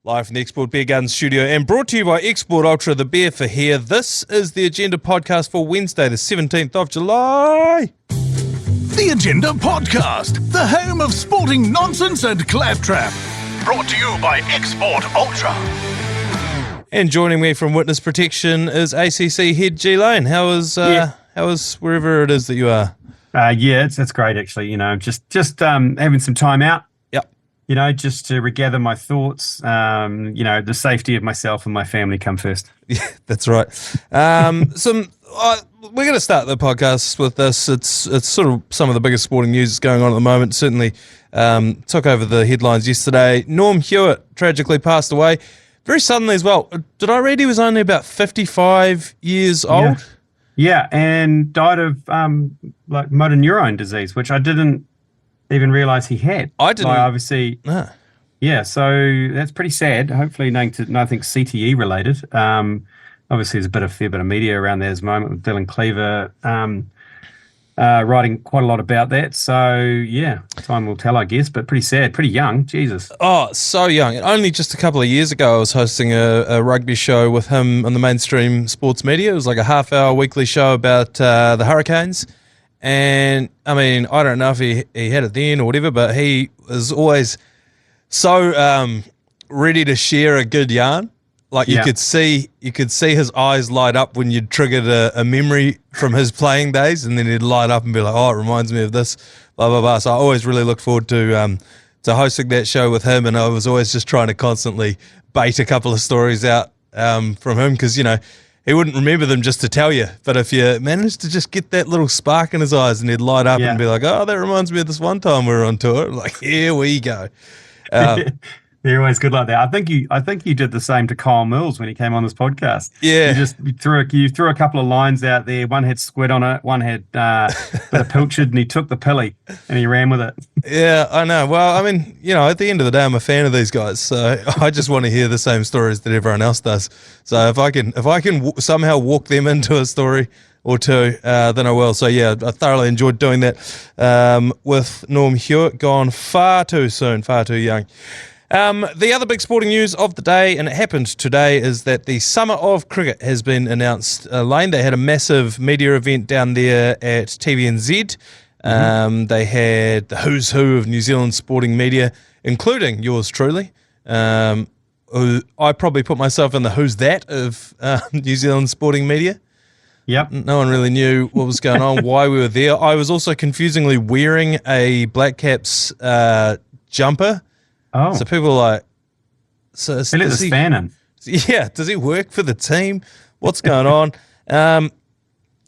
Live from the Export Beer Garden studio and brought to you by Export Ultra, the beer for here. This is the Agenda podcast for Wednesday, the 17th of July. The Agenda podcast, the home of sporting nonsense and claptrap. Brought to you by Export Ultra. And joining me from Witness Protection is ACC Head G Lane. How is wherever it is that you are? It's great actually. You know, just having some time out. You know, just to regather my thoughts, the safety of myself and my family come first. Yeah, that's right. We're going to start the podcast with this. It's sort of some of the biggest sporting news that's going on at the moment. Certainly took over the headlines yesterday. Norm Hewitt tragically passed away very suddenly as well. Did I read he was only about 55 years old? Yeah, and died of motor neurone disease, which I didn't even realise he had. I didn't. Obviously. No. Yeah, so that's pretty sad. Hopefully nothing CTE related. Obviously there's a fair bit of media around there at the moment with Dylan Cleaver writing quite a lot about that. So, yeah, time will tell, I guess, but pretty sad, pretty young. Jesus. Oh, so young. Only just a couple of years ago I was hosting a rugby show with him on the mainstream sports media. It was like a half-hour weekly show about the Hurricanes. And, I mean, I don't know if he had it then or whatever, but he was always so ready to share a good yarn. Like you could see his eyes light up when you'd triggered a memory from his playing days, and then he'd light up and be like, oh, it reminds me of this, blah, blah, blah. So I always really looked forward to hosting that show with him, and I was always just trying to constantly bait a couple of stories out from him because, you know, he wouldn't remember them just to tell you, but if you managed to just get that little spark in his eyes and he'd light up and be like, oh, that reminds me of this one time we were on tour. Like, here we go. You're always good like that. I think you did the same to Kyle Mills when he came on this podcast. Yeah. You threw a couple of lines out there. One had squid on it, one had a bit of pilchard, and he took the pilly and he ran with it. Yeah, I know. Well, I mean, you know, at the end of the day, I'm a fan of these guys, so I just want to hear the same stories that everyone else does. So if I can somehow walk them into a story or two, then I will. So yeah, I thoroughly enjoyed doing that with Norm Hewitt, gone far too soon, far too young. The other big sporting news of the day, and it happened today, is that the Summer of Cricket has been announced. Lane, they had a massive media event down there at TVNZ. They had the who's who of New Zealand sporting media, including yours truly. Who I probably put myself in the who's that of New Zealand sporting media. Yep. No one really knew what was going on, why we were there. I was also confusingly wearing a Black Caps jumper. Oh. So people are like, so does he work for the team? What's going on?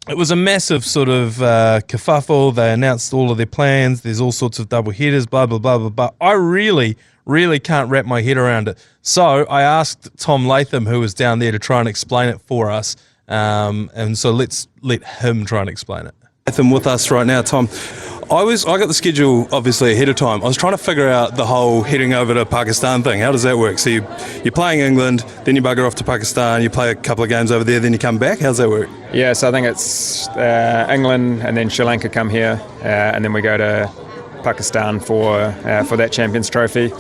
It was a massive sort of kerfuffle. They announced all of their plans. There's all sorts of double headers, blah, blah, blah, blah, blah. I really, really can't wrap my head around it. So I asked Tom Latham, who was down there, to try and explain it for us. And so let's let him try and explain it. Latham with us right now, Tom. I got the schedule obviously ahead of time. I was trying to figure out the whole heading over to Pakistan thing. How does that work? So you're playing England, then you bugger off to Pakistan, you play a couple of games over there, then you come back. How does that work? Yeah, so I think it's England and then Sri Lanka come here, and then we go to Pakistan for that Champions Trophy,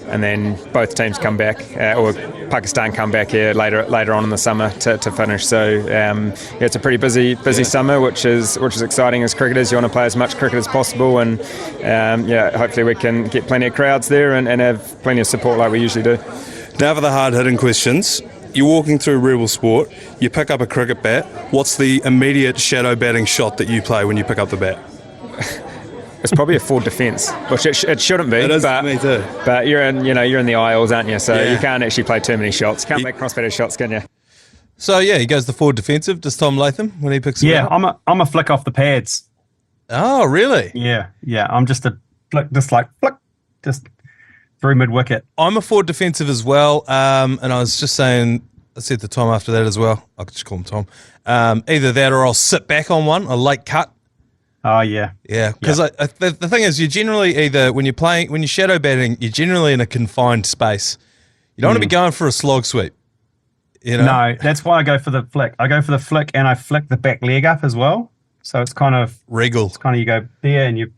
and then both teams come back, or Pakistan come back here later on in the summer to finish. So it's a pretty busy summer, which is exciting as cricketers. You want to play as much cricket as possible, and hopefully we can get plenty of crowds there and have plenty of support like we usually do. Now for the hard-hitting questions. You're walking through Rebel Sport, you pick up a cricket bat. What's the immediate shadow batting shot that you play when you pick up the bat? It's probably a forward defence, which it shouldn't be. It is but, me too. But you're in the aisles, aren't you? So you can't actually play too many shots. Can't make cross-batted shots, can you? So yeah, he goes the forward defensive. Does Tom Latham when he picks it up? Yeah, I'm a flick off the pads. Oh, really? Yeah. I'm just a flick, just through mid-wicket. I'm a forward defensive as well, and I was just saying, I said to Tom after that as well. I could just call him Tom. Either that or I'll sit back on one, a late cut. Oh, yeah. Yeah, because the thing is, you're generally either, when you're shadow batting, you're generally in a confined space. You don't want to be going for a slog sweep. You know? No, that's why I go for the flick. I go for the flick and I flick the back leg up as well. So it's kind of regal. It's kind of, you go there and you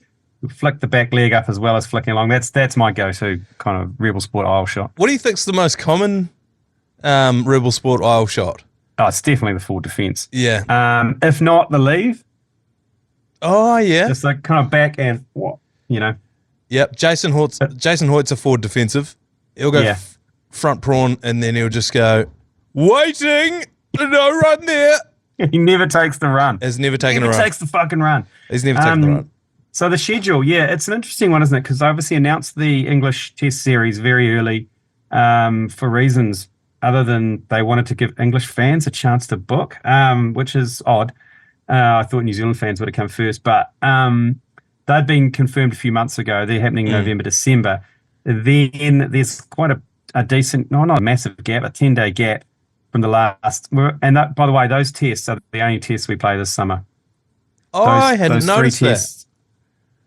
flick the back leg up as well as flicking along. That's my go-to kind of Rebel Sport aisle shot. What do you think's the most common Rebel Sport aisle shot? Oh, it's definitely the forward defence. Yeah. If not the leave. Oh, yeah. Just like kind of back and what, you know. Yep. Jason Hoyt's a forward defensive. He'll go front prawn, and then he'll just go, waiting, no run there. He never takes the run. He's never taken a run. He takes the fucking run. He's never taken the run. So the schedule, it's an interesting one, isn't it? Because they obviously announced the English Test Series very early for reasons other than they wanted to give English fans a chance to book, which is odd. I thought New Zealand fans would have come first, but they'd been confirmed a few months ago. They're happening November, December. Then there's quite a decent, not a massive gap, a 10-day gap from the last. And that, by the way, those tests are the only tests we play this summer. I hadn't noticed that.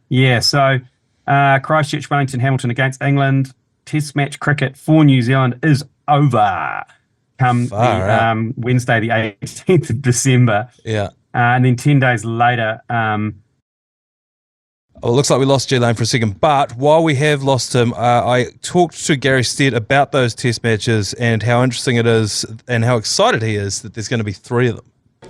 Yeah, so Christchurch, Wellington, Hamilton against England. Test match cricket for New Zealand is over come Wednesday, the 18th of December. Yeah. And then 10 days later. It looks like we lost G Lane for a second, but while we have lost him, I talked to Gary Stead about those test matches and how interesting it is and how excited he is that there's going to be 3 of them.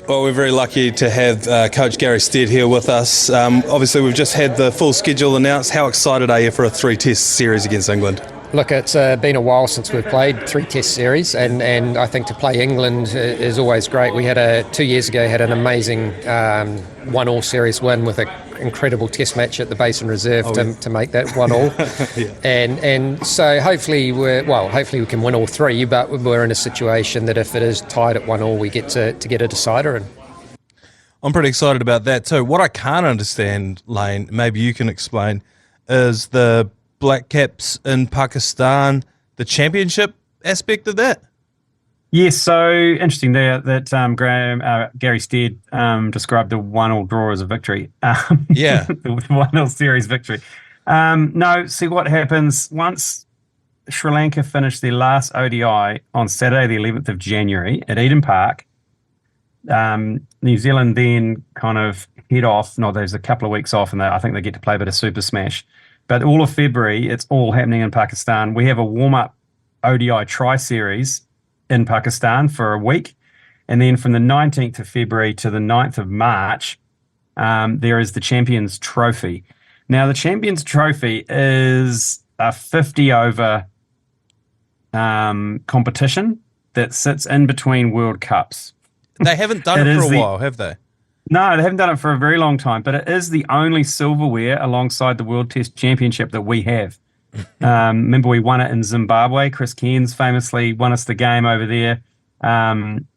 Well, we're very lucky to have Coach Gary Stead here with us. Obviously, we've just had the full schedule announced. How excited are you for a 3-test series against England? Look, it's been a while since we've played 3 test series, and I think to play England is always great. We had 2 years ago had an amazing 1-all series win with an incredible test match at the Basin Reserve to make that 1-all. Yeah. And so hopefully we can win all 3, but we're in a situation that if it is tied at 1-all, we get to get a decider. And I'm pretty excited about that too. What I can't understand, Lane, maybe you can explain, is the Black Caps in Pakistan, the championship aspect of that. Yes, so interesting there that Gary Stead described the 1-all draw as a victory. Yeah. The 1-all series victory. No, see what happens once Sri Lanka finished their last ODI on Saturday, the 11th of January at Eden Park. New Zealand then kind of head off. No, there's a couple of weeks off, and I think they get to play a bit of Super Smash. But all of February, it's all happening in Pakistan. We have a warm-up ODI tri-series in Pakistan for a week. And then from the 19th of February to the 9th of March, there is the Champions Trophy. Now, the Champions Trophy is a 50-over competition that sits in between World Cups. They haven't done it for a while, have they? No, they haven't done it for a very long time, but it is the only silverware alongside the World Test Championship that we have. Remember, we won it in Zimbabwe. Chris Cairns famously won us the game over there.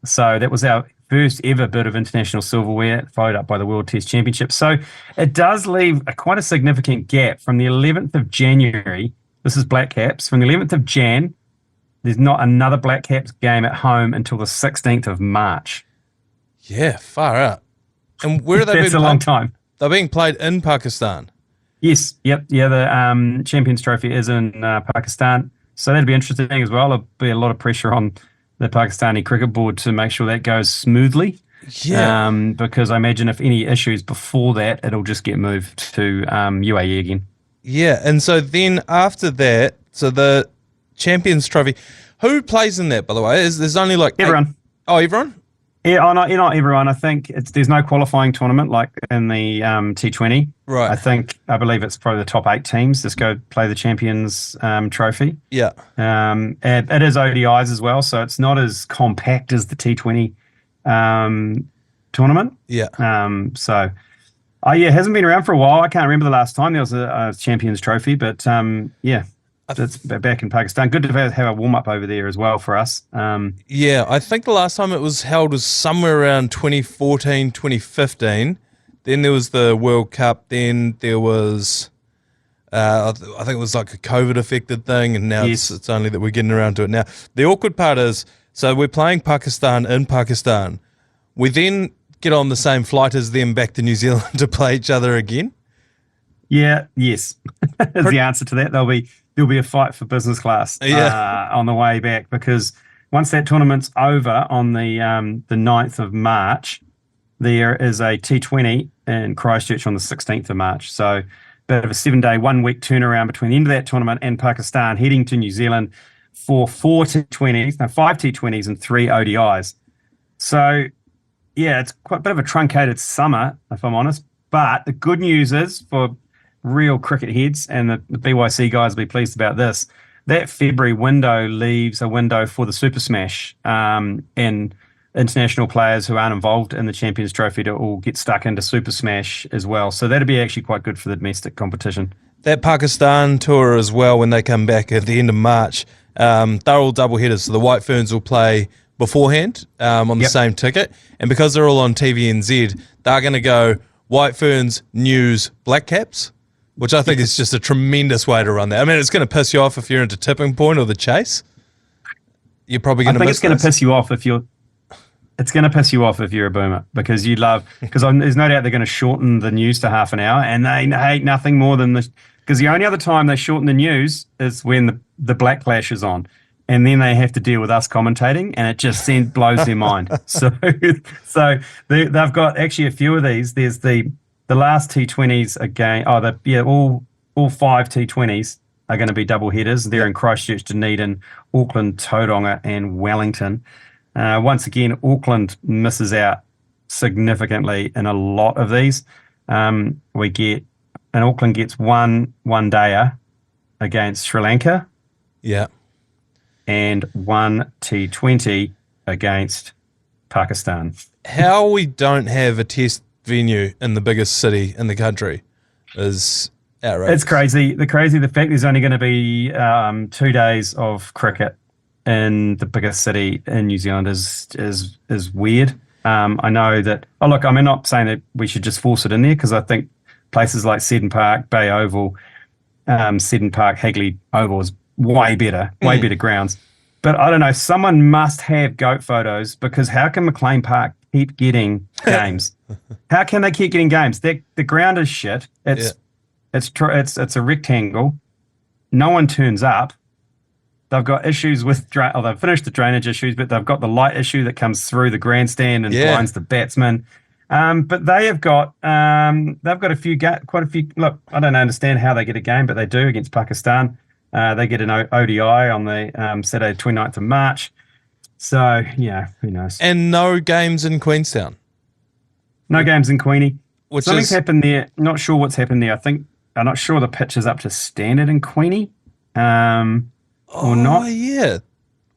So that was our first ever bit of international silverware, followed up by the World Test Championship. So it does leave quite a significant gap from the 11th of January. This is Black Caps. From the 11th of Jan, there's not another Black Caps game at home until the 16th of March. Yeah, far out. And where are they being played? That's a long time. They're being played in Pakistan. Yes, yep. Yeah, the Champions Trophy is in Pakistan. So that'd be interesting as well. There'll be a lot of pressure on the Pakistani cricket board to make sure that goes smoothly. Yeah. Because I imagine if any issues before that, it'll just get moved to UAE again. Yeah, and so then after that, so the Champions Trophy, who plays in that, by the way? There's only like... Everyone. Oh, everyone? Yeah, not everyone. I think there's no qualifying tournament like in the T20. Right. I believe it's probably the top 8 teams just go play the Champions Trophy. Yeah. It is ODIs as well, so it's not as compact as the T20 tournament. Yeah. It hasn't been around for a while. I can't remember the last time there was a Champions Trophy, but yeah. That's back in Pakistan. Good to have a warm-up over there as well for us. Yeah, I think the last time it was held was somewhere around 2014, 2015. Then there was the World Cup. Then there was, I think it was like a COVID-affected thing, and now it's only that we're getting around to it now. The awkward part is, so we're playing Pakistan in Pakistan. We then get on the same flight as them back to New Zealand to play each other again. Yeah, yes. Is the answer to that. There'll be a fight for business class on the way back, because once that tournament's over on the 9th of March, there is a T20 in Christchurch on the 16th of March. So bit of a 7-day, 1-week turnaround between the end of that tournament and Pakistan, heading to New Zealand for 5 T20s and 3 ODIs. So, yeah, it's quite a bit of a truncated summer, if I'm honest. But the good news is, for real cricket heads, and the BYC guys will be pleased about this, that February window leaves a window for the Super Smash and international players who aren't involved in the Champions Trophy to all get stuck into Super Smash as well. So that'd be actually quite good for the domestic competition. That Pakistan tour as well, when they come back at the end of March, they're all double headers. So the White Ferns will play beforehand on the same ticket. And because they're all on TVNZ, they're going to go White Ferns, News, Black Caps, which I think is just a tremendous way to run that. I mean, it's going to piss you off if you're into Tipping Point or the Chase. You're probably going to miss it's going to piss you off if you're... It's going to piss you off if you're a boomer, because because there's no doubt they're going to shorten the news to half an hour, and they hate nothing more than because the only other time they shorten the news is when the Black Clash is on, and then they have to deal with us commentating, and it just blows their mind. So they've got actually a few of these. There's the last T20s again. All 5 T20s are going to be double headers. They're in Christchurch, Dunedin, Auckland, Tauranga, and Wellington. Once again, Auckland misses out significantly in a lot of these. Auckland gets one dayer against Sri Lanka. Yeah. And 1 T20 against Pakistan. How we don't have a test venue in the biggest city in the country is outrageous. It's crazy. The fact there's only going to be 2 days of cricket in the biggest city in New Zealand is weird. I know that. Oh, look, I'm not saying that we should just force it in there, because I think places like Seddon Park, Bay Oval, Seddon Park, Hagley Oval is way better grounds. But I don't know. Someone must have goat photos, because how can McLean Park keep getting games? How can they keep getting games? The ground is shit. It's a rectangle. No one turns up. They've got issues with they've finished the drainage issues, but they've got the light issue that comes through the grandstand and blinds the batsmen. But they have got quite a few. Look, I don't understand how they get a game, but they do against Pakistan. They get an ODI on the Saturday, 29th of March. So yeah, who knows? And no games in Queenstown. No games in Queenie. Something's happened there. Not sure what's happened there. I'm not sure the pitch is up to standard in Queenie. Or not? Yeah.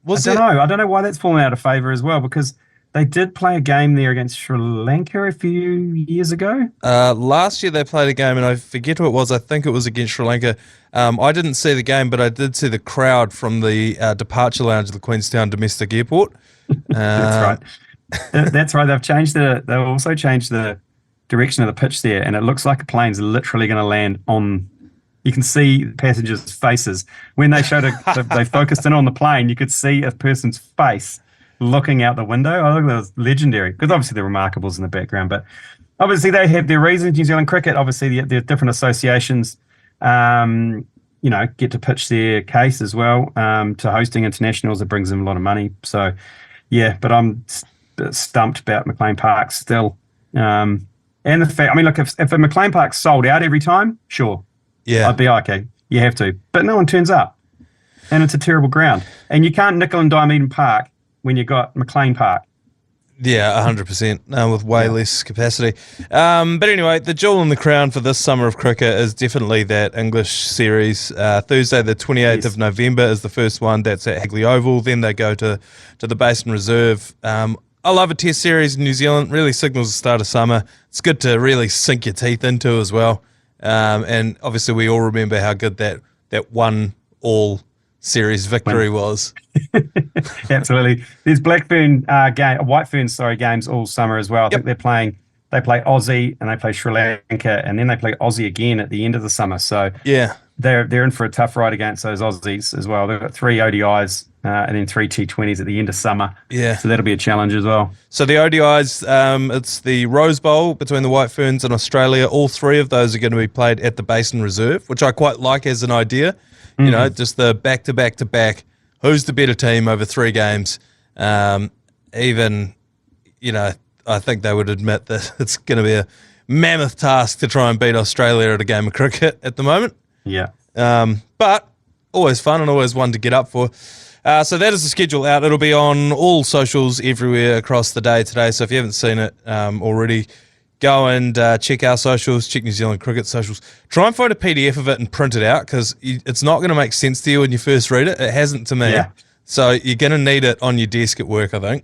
I don't know why that's fallen out of favour as well, because they did play a game there against Sri Lanka a few years ago. Last year they played a game, and I forget who it was. I think it was against Sri Lanka. I didn't see the game, but I did see the crowd from the departure lounge of the Queenstown Domestic Airport. That's right. That's right. They've also changed the direction of the pitch there, and it looks like a plane's literally going to land on. You can see passengers' faces. When they they focused in on the plane, you could see a person's face looking out the window. I think that was legendary, because obviously the Remarkables in the background, but obviously they have their reasons. New Zealand cricket, obviously there are different associations, get to pitch their case as well to hosting internationals. It brings them a lot of money. So, yeah, but I'm stumped about McLean Park still. And the fact, look, if a McLean Park's sold out every time, sure. Yeah, I'd be okay. You have to, but no one turns up, and it's a terrible ground. And you can't nickel and dime Eden Park when you got McLean Park. Yeah, 100%, with way less capacity. But anyway, the jewel in the crown for this summer of cricket is definitely that English series. Thursday, the 28th of November is the first one. That's at Hagley Oval. Then they go to the Basin Reserve. I love a test series in New Zealand. Really signals the start of summer. It's good to really sink your teeth into as well. And obviously we all remember how good that 1-all series victory was. Absolutely. There's White Ferns games all summer as well. I think they play Aussie and they play Sri Lanka, and then they play Aussie again at the end of the summer. So yeah, they're in for a tough ride against those Aussies as well. They've got 3 ODIs and then 3 T20s at the end of summer. Yeah. So that'll be a challenge as well. So the ODIs, it's the Rose Bowl between the White Ferns and Australia. All 3 of those are going to be played at the Basin Reserve, which I quite like as an idea. You know, just the back-to-back-to-back. Who's the better team over 3 games? I think they would admit that it's going to be a mammoth task to try and beat Australia at a game of cricket at the moment. Yeah. But always fun and always one to get up for. So that is the schedule out. It'll be on all socials everywhere across the day today. So if you haven't seen it already, go and check our socials, check New Zealand Cricket socials. Try and find a PDF of it and print it out, because it's not going to make sense to you when you first read it. It hasn't to me. Yeah. So you're going to need it on your desk at work, I think.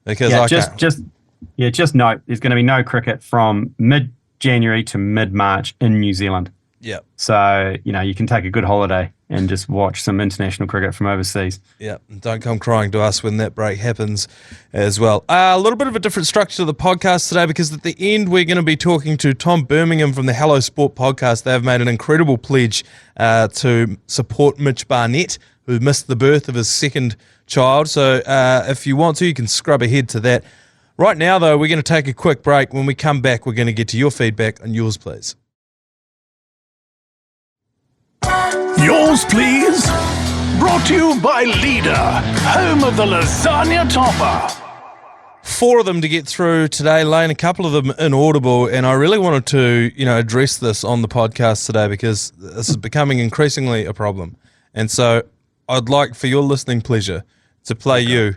Because just note, there's going to be no cricket from mid-January to mid-March in New Zealand. Yeah. So, you can take a good holiday and just watch some international cricket from overseas. Yeah, and don't come crying to us when that break happens as well. A little bit of a different structure to the podcast today, because at the end we're going to be talking to Tom Birmingham from the Hello Sport podcast. They've made an incredible pledge to support Mitch Barnett, who missed the birth of his second child. So if you want to, you can scrub ahead to that. Right now, though, we're going to take a quick break. When we come back, we're going to get to your feedback on yours, please. Yours, please. Brought to you by Leader, home of the lasagna topper. 4 of them to get through today, Lane, a couple of them inaudible, and I really wanted to, address this on the podcast today, because this is becoming increasingly a problem. And so I'd like, for your listening pleasure, to play you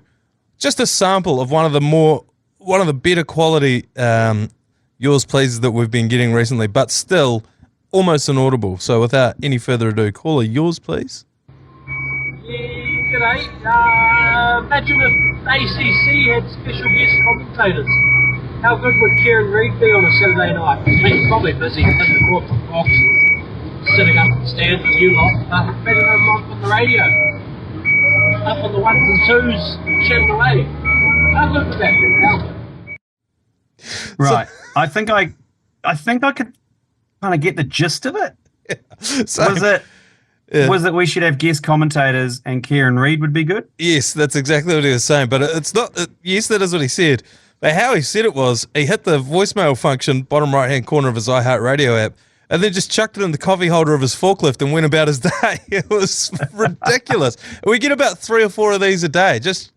just a sample of one of the better quality yours pleases that we've been getting recently, but still almost inaudible. So without any further ado, caller, yours, please. Yeah, g'day. Imagine if ACC had special guest commentators. How good would Kieran Reid be on a Saturday night? He's probably busy in the corporate box, sitting up in the stands with you lot. Imagine him on the radio, up on the 1s and 2s, chatting away. How good would that be? How good? Right. I think I could kind of get the gist of it. Was it we should have guest commentators and Kieran Reid would be good? Yes, that's exactly what he was saying. But it's not. Yes, that is what he said. But how he said it was, he hit the voicemail function, bottom right-hand corner of his iHeartRadio app, and then just chucked it in the coffee holder of his forklift and went about his day. It was ridiculous. We get about 3 or 4 of these a day. Just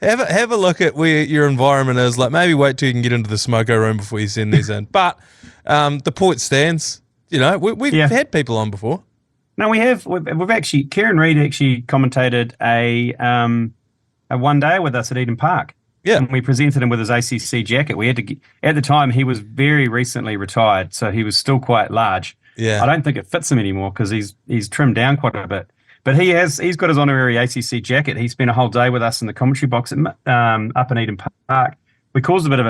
have a look at where your environment is. Like, maybe wait till you can get into the smoko room before you send these in. But the point stands. We've had people on before. No, we have. We've actually. Kieran Reid actually commentated a one day with us at Eden Park. Yeah, and we presented him with his ACC jacket. We had to. At the time, he was very recently retired, so he was still quite large. Yeah, I don't think it fits him anymore because he's trimmed down quite a bit. But he's got his honorary ACC jacket. He spent a whole day with us in the commentary box up in Eden Park. We caused a bit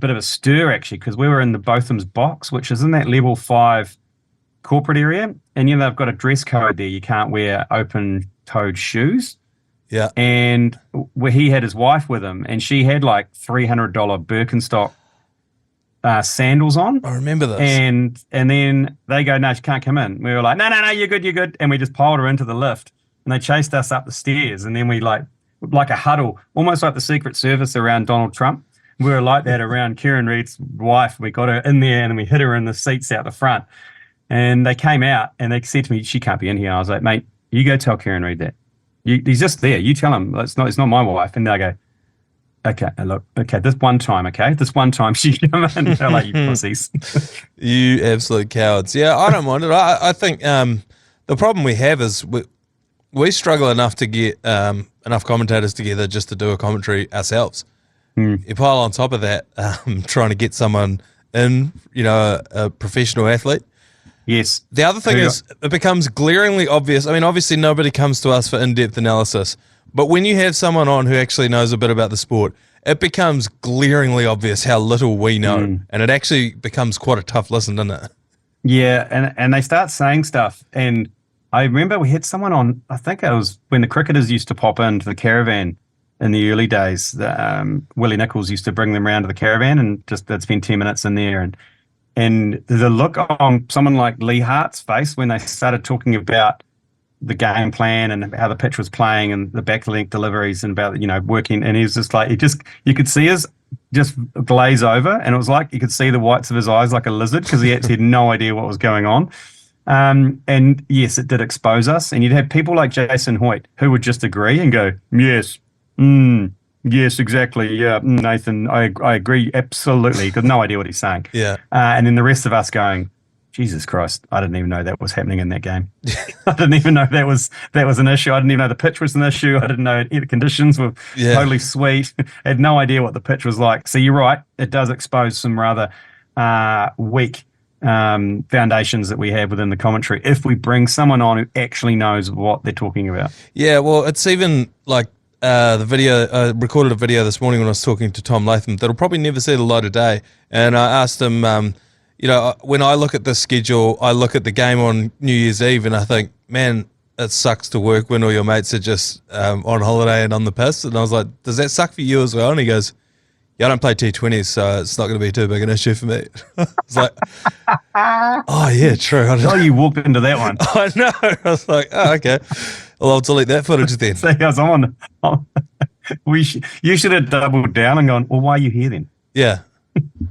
of a stir actually, because we were in the Botham's box, which is in that level 5 corporate area, and they've got a dress code there. You can't wear open-toed shoes. Yeah, and he had his wife with him, and she had like $300 Birkenstock sandals on. I remember this. And then they go, no, she can't come in. We were like, no, you're good. And we just piled her into the lift, and they chased us up the stairs, and then we like a huddle, almost like the Secret Service around Donald Trump. We were like that around Kieran Reid's wife. We got her in there, and then we hit her in the seats out the front. And they came out, and they said to me, she can't be in here. I was like, mate, you go tell Kieran Reid that. He's just there. You tell him it's not my wife. And they go, okay, look, okay, this one time she came in. They're like, you pussies. You absolute cowards. Yeah, I don't mind it. I think the problem we have is we struggle enough to get enough commentators together just to do a commentary ourselves. You pile on top of that trying to get someone in, a professional athlete. Yes. The other thing is it becomes glaringly obvious. I mean, obviously nobody comes to us for in-depth analysis, but when you have someone on who actually knows a bit about the sport, it becomes glaringly obvious how little we know, and it actually becomes quite a tough listen, doesn't it? Yeah, and they start saying stuff, and I remember we had someone on, I think it was when the cricketers used to pop into the caravan in the early days. Willie Nichols used to bring them around to the caravan, and they'd spend 10 minutes in there, and the look on someone like Lee Hart's face when they started talking about the game plan and how the pitch was playing and the back-length deliveries and about, working, and he was just like, you could see his just glaze over, and it was like you could see the whites of his eyes like a lizard because he actually had no idea what was going on. And yes, it did expose us, and you'd have people like Jason Hoyt who would just agree and go, yes, Yes, exactly. Yeah, Nathan, I agree absolutely. Got no idea what he's saying. Yeah. And then the rest of us going, Jesus Christ, I didn't even know that was happening in that game. I didn't even know that was an issue. I didn't even know the pitch was an issue. I didn't know the conditions were totally sweet. I had no idea what the pitch was like. So you're right. It does expose some rather weak foundations that we have within the commentary if we bring someone on who actually knows what they're talking about. Yeah, well, it's even like the video, I recorded a video this morning when I was talking to Tom Latham that'll probably never see the light of day. And I asked him, when I look at this schedule, I look at the game on New Year's Eve and I think, man, it sucks to work when all your mates are just on holiday and on the piss. And I was like, does that suck for you as well? And he goes, yeah, I don't play T20s, so it's not going to be too big an issue for me. I was like, oh, yeah, true. Oh, you walked into that one. I know. I was like, oh, okay. Well, I'll delete that footage then. So I was on. You should have doubled down and gone, well, why are you here then? Yeah.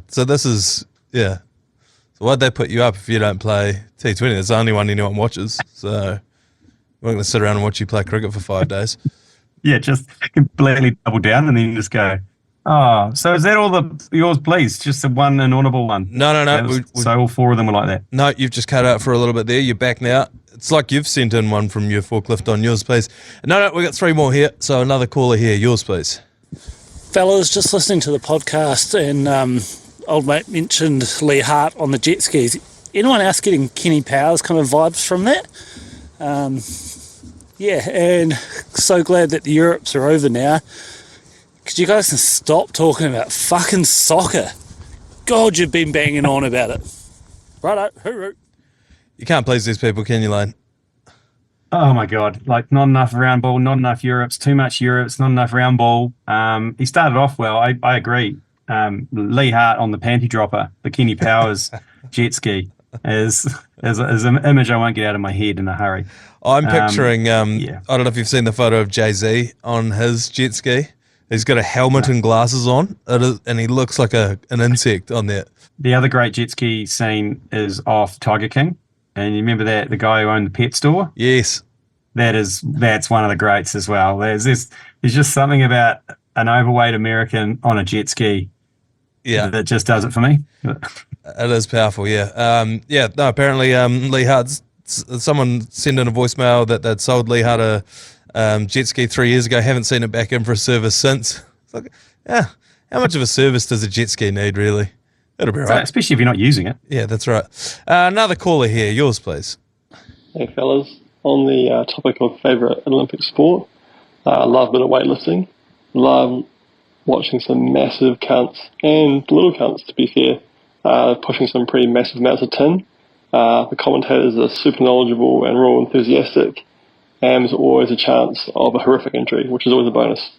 So this is, yeah. So why'd they put you up if you don't play T20? It's the only one anyone watches. So we're not going to sit around and watch you play cricket for 5 days. Yeah, just completely double down and then just go, oh, so is that all yours, please? Just the one inaudible one? No. So all four of them were like that? No, you've just cut out for a little bit there. You're back now. It's like you've sent in one from your forklift on yours, please. No, we got 3 more here. So another caller here. Yours, please. Fellas, just listening to the podcast and old mate mentioned Lee Hart on the jet skis. Anyone else getting Kenny Powers kind of vibes from that? Yeah, and so glad that the Europes are over now. Because you guys can stop talking about fucking soccer. God, you've been banging on about it. Righto, hooroo. You can't please these people, can you, Lane? Oh, my God. Like, not enough round ball, not enough Europes, too much Europes, not enough round ball. He started off well. I agree. Lee Hart on the panty dropper, the Kenny Powers jet ski is an image I won't get out of my head in a hurry. I'm picturing, I don't know if you've seen the photo of Jay-Z on his jet ski. He's got a helmet and glasses on, and he looks like an insect on that. The other great jet ski scene is off Tiger King. And you remember that the guy who owned the pet store? Yes. That's one of the greats as well. There's just something about an overweight American on a jet ski that just does it for me. It is powerful, yeah. Apparently Lee Hart's, someone sent in a voicemail that they'd sold Lee Hart a jet ski 3 years ago, haven't seen it back in for a service since. It's like, yeah, how much of a service does a jet ski need, really? It'll be right. Especially if you're not using it. Yeah, that's right. Another caller here. Yours, please. Hey, fellas. On the topic of favourite Olympic sport, I love a bit of weightlifting. Love watching some massive cunts and little cunts, to be fair, pushing some pretty massive amounts of tin. The commentators are super knowledgeable and real enthusiastic, and there's always a chance of a horrific injury, which is always a bonus.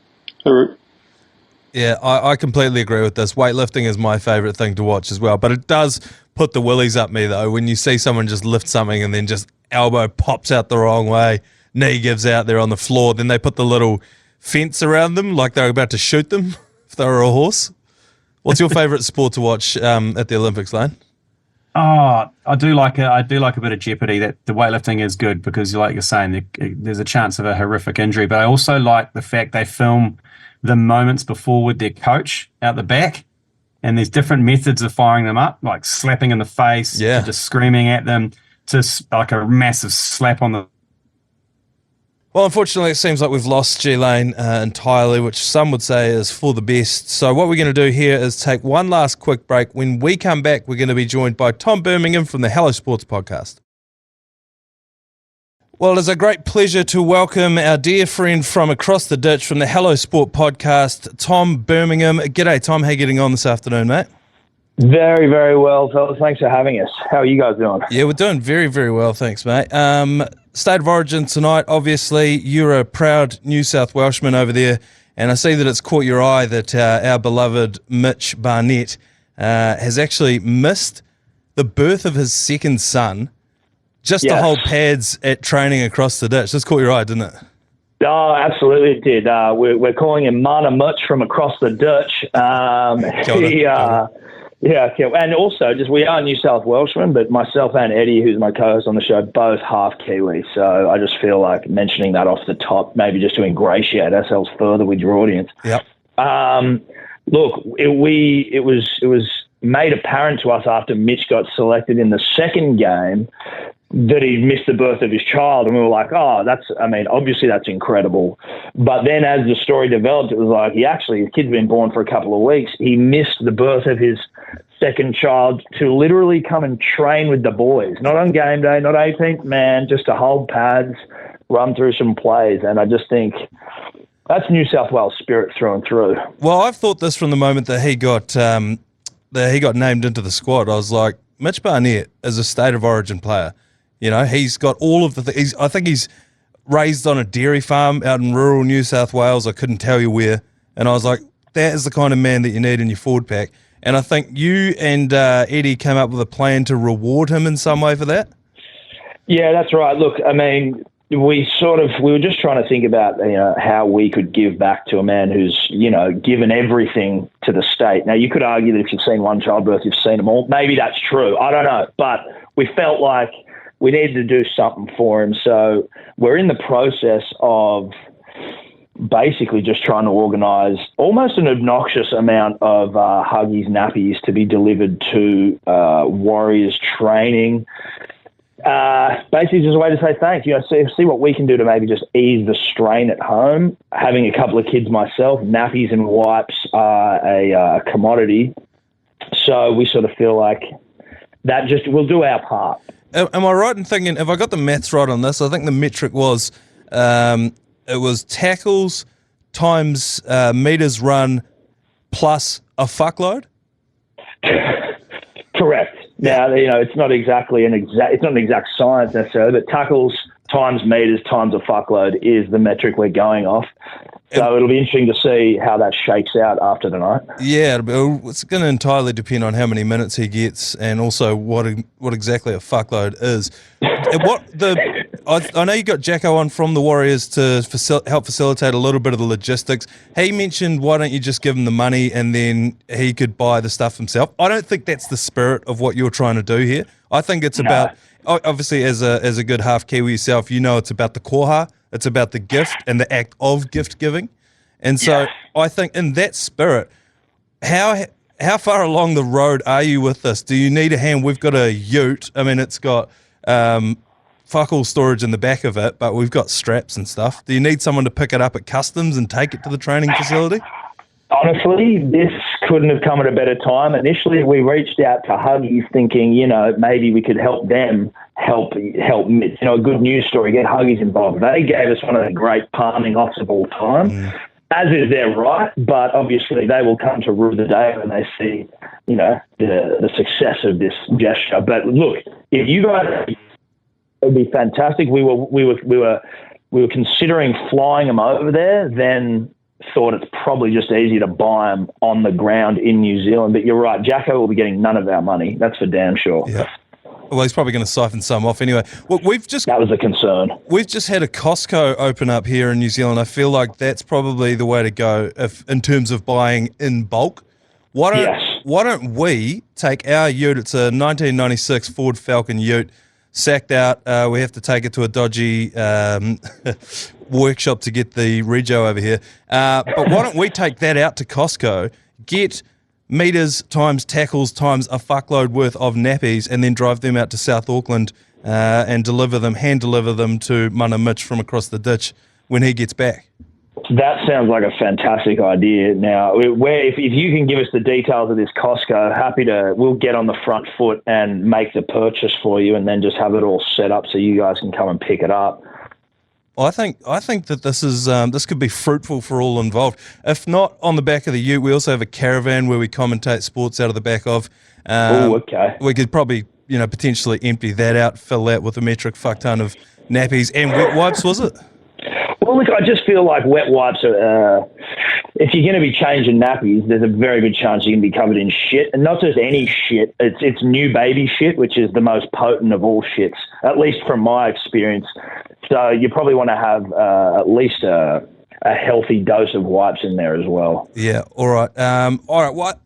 Yeah, I completely agree with this. Weightlifting is my favourite thing to watch as well, but it does put the willies up me, though, when you see someone just lift something and then just elbow pops out the wrong way, knee gives out, they're on the floor, then they put the little fence around them like they're about to shoot them if they were a horse. What's your favourite sport to watch at the Olympics, Lane? Oh, I do like a bit of jeopardy. That the weightlifting is good because, like you're saying, there's a chance of a horrific injury. But I also like the fact they film the moments before with their coach out the back, and there's different methods of firing them up, like slapping in the face, to just screaming at them, to like a massive slap on the. Well, unfortunately, it seems like we've lost G Lane entirely, which some would say is for the best. So what we're going to do here is take one last quick break. When we come back, we're going to be joined by Tom Birmingham from the Hello Sports podcast. Well, it is a great pleasure to welcome our dear friend from across the ditch from the Hello Sport podcast, Tom Birmingham. G'day, Tom. How are you getting on this afternoon, mate? Very, very well, fellas. Thanks for having us. How are you guys doing? Yeah, we're doing very, very well. Thanks, mate. State of Origin tonight, obviously. You're a proud New South Welshman over there, and I see that it's caught your eye that our beloved Mitch Barnett has actually missed the birth of his second son just to hold pads at training across the ditch. This caught your eye, didn't it? Oh, absolutely it did. We're calling him Mana Mitch from across the ditch. And also, we are New South Welshmen, but myself and Eddie, who's my co-host on the show, both half Kiwi. So I just feel like mentioning that off the top, maybe just to ingratiate ourselves further with your audience. Yep. Look, it was made apparent to us after Mitch got selected in the second game that he missed the birth of his child, and we were like, oh, obviously that's incredible. But then as the story developed, it was like his kid's been born for a couple of weeks. He missed the birth of his second child to literally come and train with the boys, not on game day, not 18th man, just to hold pads, run through some plays. And I just think that's New South Wales spirit through and through. Well, I've thought this from the moment that he got named into the squad. I was like, Mitch Barnett is a state of origin player. You know, he's got all of the things. I think he's raised on a dairy farm out in rural New South Wales. I couldn't tell you where. And I was like, that is the kind of man that you need in your forward pack. And I think you and Eddie came up with a plan to reward him in some way for that. Yeah, that's right. Look, I mean, we were just trying to think about, how we could give back to a man who's, given everything to the state. Now, you could argue that if you've seen one childbirth, you've seen them all. Maybe that's true. I don't know. But we felt like we needed to do something for him. So we're in the process of basically just trying to organise almost an obnoxious amount of Huggies nappies to be delivered to Warriors training. Basically just a way to say thanks. See what we can do to maybe just ease the strain at home. Having a couple of kids myself, nappies and wipes are a commodity. So we sort of feel like that we'll do our part. Am I right in thinking, if I got the maths right on this, I think the metric was it was tackles times meters run plus a fuckload? Correct. Now, it's not exactly an exact science necessarily, but tackles times meters times a fuckload is the metric we're going off. So it'll be interesting to see how that shakes out after tonight. Yeah, it's going to entirely depend on how many minutes he gets, and also what exactly a fuckload is. I know you got Jacko on from the Warriors to help facilitate a little bit of the logistics. He mentioned, why don't you just give him the money and then he could buy the stuff himself? I don't think that's the spirit of what you're trying to do here. I think it's about, obviously as a good half Kiwi yourself, it's about the koha. It's about the gift and the act of gift giving. And so I think in that spirit, how far along the road are you with this? Do you need a hand? We've got a ute. I mean, it's got fuck all storage in the back of it, but we've got straps and stuff. Do you need someone to pick it up at customs and take it to the training facility? Honestly, this couldn't have come at a better time. Initially, we reached out to Huggies thinking, maybe we could help them help Mitch. A good news story, get Huggies involved. They gave us one of the great palming offs of all time, as is their right, but obviously they will come to rue the day when they see, the success of this gesture. But look, if you guys, it would be fantastic. We were considering flying them over there, then thought it's probably just easier to buy them on the ground in New Zealand. But you're right, Jacko will be getting none of our money. That's for damn sure. Yeah. Well, he's probably going to siphon some off anyway. Well, that was a concern. We've just had a Costco open up here in New Zealand. I feel like that's probably the way to go in terms of buying in bulk. Why don't we take our ute? It's a 1996 Ford Falcon ute, sacked out. We have to take it to a dodgy workshop to get the rego over here. But why don't we take that out to Costco, get meters times tackles times a fuckload worth of nappies, and then drive them out to South Auckland and hand deliver them to Mana Mitch from across the ditch when he gets back. That sounds like a fantastic idea. Now, if you can give us the details of this Costco, we'll get on the front foot and make the purchase for you, and then just have it all set up so you guys can come and pick it up. I think that this could be fruitful for all involved. If not on the back of the ute, we also have a caravan where we commentate sports out of the back of. Okay. We could probably potentially empty that out, fill that with a metric fuck ton of nappies and wet wipes. Was it? Well, look, I just feel like wet wipes are, if you're going to be changing nappies, there's a very good chance you're going to be covered in shit. And not just any shit, it's new baby shit, which is the most potent of all shits, at least from my experience. So you probably want to have at least a healthy dose of wipes in there as well. Yeah, all right. Well,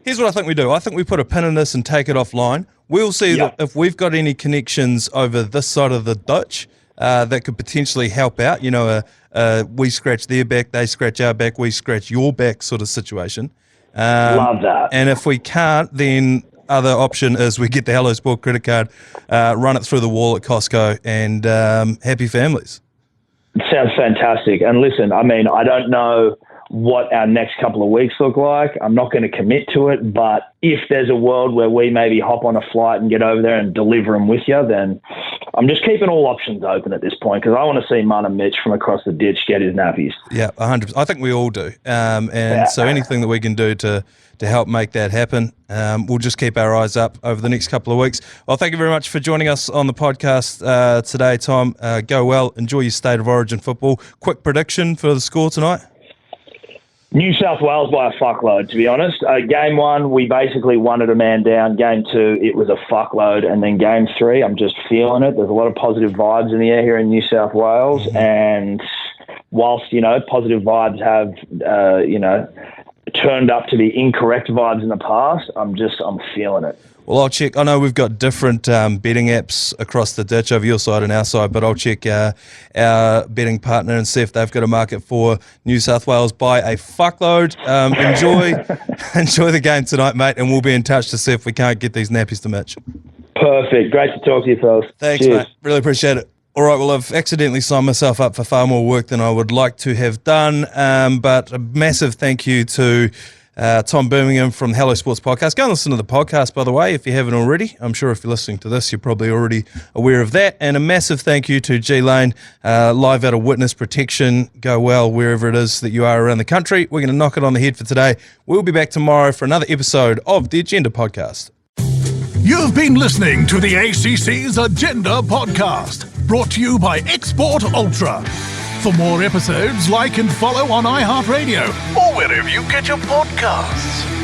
here's what I think we do. I think we put a pin in this and take it offline. We'll see if we've got any connections over this side of the ditch. that could potentially help out. You know, we scratch their back, they scratch our back, we scratch your back sort of situation. Love that. And if we can't, then other option is we get the Hello Sport credit card, run it through the wall at Costco, and happy families. Sounds fantastic. And listen, I mean, I don't know what our next couple of weeks look like. I'm not going to commit to it, but if there's a world where we maybe hop on a flight and get over there and deliver them with you, then I'm just keeping all options open at this point, because I want to see Mun and Mitch from across the ditch get his nappies. Yeah, 100%. I think we all do. So anything that we can do to help make that happen, we'll just keep our eyes up over the next couple of weeks. Well, thank you very much for joining us on the podcast today, Tom. Go well. Enjoy your State of Origin football. Quick prediction for the score tonight? New South Wales by a fuckload, to be honest. Game 1, we basically wanted a man down. Game 2, it was a fuckload. And then Game 3, I'm just feeling it. There's a lot of positive vibes in the air here in New South Wales. Mm-hmm. And whilst, you know, positive vibes have, turned up to be incorrect vibes in the past, I'm feeling it. Well, I'll check. I know we've got different betting apps across the ditch over your side and our side, but I'll check our betting partner and see if they've got a market for New South Wales by a fuckload. Enjoy the game tonight, mate, and we'll be in touch to see if we can't get these nappies to match. Perfect. Great to talk to you, fellas. Thanks, Cheers. mate. Really appreciate it. All right, well, I've accidentally signed myself up for far more work than I would like to have done, but a massive thank you to Tom Birmingham from the Hello Sports Podcast. Go and listen to the podcast, by the way, if you haven't already. I'm sure if you're listening to this, you're probably already aware of that. And a massive thank you to G Lane, live out of witness protection. Go well wherever it is that you are around the country. We're going to knock it on the head for today. We'll be back tomorrow for another episode of the Agenda Podcast. You've been listening to the ACC's Agenda Podcast, brought to you by Export Ultra. For more episodes, like and follow on iHeartRadio or wherever you get your podcasts.